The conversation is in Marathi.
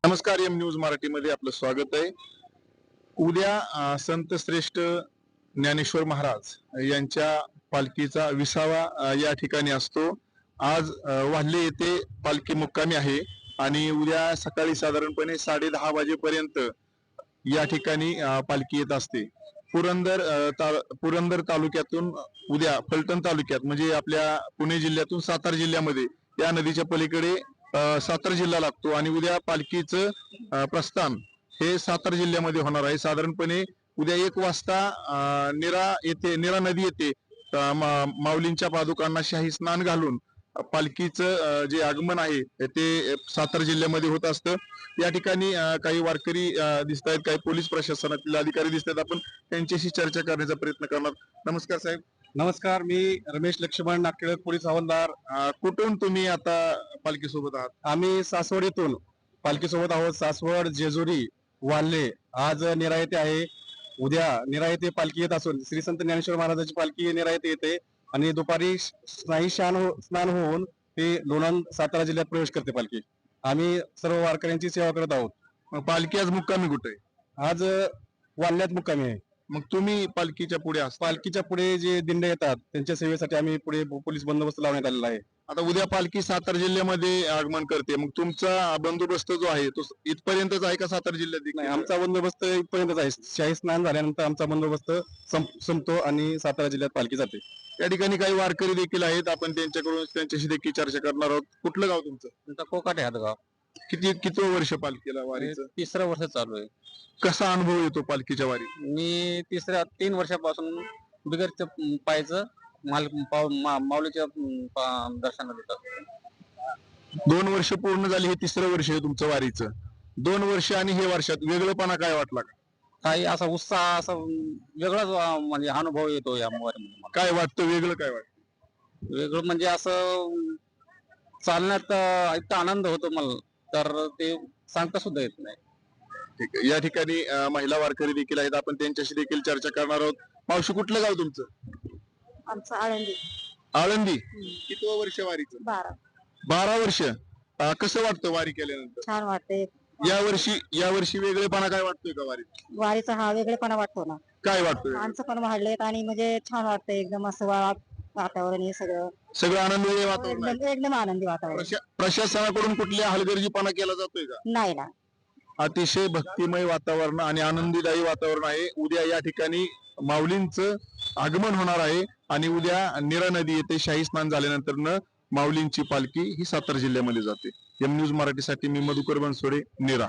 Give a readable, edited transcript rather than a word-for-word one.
नमस्कार. एम न्यूज मराठीमध्ये आपलं स्वागत आहे. उद्या संत श्रेष्ठ ज्ञानेश्वर महाराज यांच्या पालखीचा 20वा या ठिकाणी असतो. आज वाल्हे येथे पालखी मुक्कामी आहे आणि उद्या सकाळी साधारणपणे 10:30 वाजेपर्यंत या ठिकाणी पालखी येत असते. पुरंदर तालुक्यातून उद्या फलटण तालुक्यात म्हणजे आपल्या पुणे जिल्ह्यातून सातारा जिल्ह्यामध्ये या नदीच्या पलीकडे सातारा जिल्हा लागतो आणि उद्या पालखीचं प्रस्थान हे सातारा जिल्ह्यामध्ये होणार आहे. साधारणपणे उद्या 1 वाजता नीरा नदी येथे माऊलींच्या पादुकांना शाही स्नान घालून पालखीचं जे आगमन आहे ते सातारा जिल्ह्यामध्ये होत असतं. या ठिकाणी काही वारकरी दिसत आहेत, काही पोलीस प्रशासनातील अधिकारी दिसत आहेत. आपण त्यांच्याशी चर्चा करण्याचा प्रयत्न करणार. नमस्कार साहेब. नमस्कार, मी रमेश लक्ष्मण नागटिळक, पोलीस हवालदार. कुठून तुम्ही आता पालखी सोबत आहात? आम्ही सासवड येथून पालखी सोबत आहोत. सासवड, जेजुरी, वाल्हे. आज नीरा येथे आहे. उद्या नीरा येथे पालखी येत असून श्री संत ज्ञानेश्वर महाराजांची पालखी नीरा येथे येते आणि दुपारी स्नान होऊन ते लोणंद सातारा जिल्ह्यात प्रवेश करते पालखी. आम्ही सर्व वारकऱ्यांची सेवा करत आहोत. मग पालखी आज मुक्कामी कुठे आहे? आज वाल्ह्यात मुक्कामी आहे. मग तुम्ही पालखीच्या पुढे असता? पालखीच्या पुढे जे दिंडे येतात त्यांच्या सेवेसाठी आम्ही पुढे पोलीस बंदोबस्त लावण्यात आलेला आहे. आता उद्या पालखी सातारा जिल्ह्यामध्ये आगमन करते, मग तुमचा बंदोबस्त जो आहे तो इथपर्यंतच आहे का सातारा जिल्ह्यात देखील? नाही, आमचा बंदोबस्त इथपर्यंतच आहे. शाही स्नान झाल्यानंतर आमचा बंदोबस्त संपतो आणि सातारा जिल्ह्यात पालखी जाते. या ठिकाणी काही वारकरी देखील आहेत, आपण त्यांच्याशी देखील चर्चा करणार आहोत. कुठलं गाव तुमचं? कोकाटे हातगाव. किती वर्ष पालखीला वारीचं? 3रं वर्ष चालू आहे. कसा अनुभव येतो पालखीच्या वारी? मी 3 वर्षापासून बिगर पायचं माऊलीच्या दर्शनाला येतात. 2 वर्ष पूर्ण झाली, हे 3रं वर्ष आहे तुमचं वारीचं. 2 वर्ष आणि हे वर्षात वेगळंपणा काय वाटला का? काही असा उत्साह, असा वेगळाच म्हणजे अनुभव येतो या वारीमध्ये मला. काय वाटतं वेगळं? काय वाटतं वेगळं म्हणजे असं चालण्यात इतका आनंद होतो मला, तर ते सांगता सुद्धा येत नाही. ठीक आहे. या ठिकाणी महिला वारकरी देखील आहेत, आपण त्यांच्याशी देखील चर्चा करणार आहोत. मावशी, कुठलं गाव तुमचं? आमचं आळंदी. आळंदी. किती वर्ष वारीचं? 12 वर्ष. कसं वाटतं वारी केल्यानंतर? छान वाटते. यावर्षी वेगळेपणा काय वाटतोय का वारीत? वारीचा हा वेगळेपणा वाटतो ना. काय वाटतोय? माणसं पण वाढलेत आणि म्हणजे छान वाटतंय एकदम असं वातावरण हे सगळं आनंदमय वातावरण आहे. एकदम आनंदी वातावरण. प्रशासनाकडून कुठल्या हलगर्जीपणा केला जातोय का? नाही ना. अतिशय भक्तिमय वातावरण आणि आनंदीदायी वातावरण आहे. उद्या या ठिकाणी माऊलींचं आगमन होणार आहे आणि उद्या नीरा नदी येथे शाही स्नान झाल्यानंतर माऊलींची पालखी ही सातारा जिल्ह्यामध्ये जाते. एम न्यूज मराठीसाठी मी मधुकर बनसोडे, नीरा.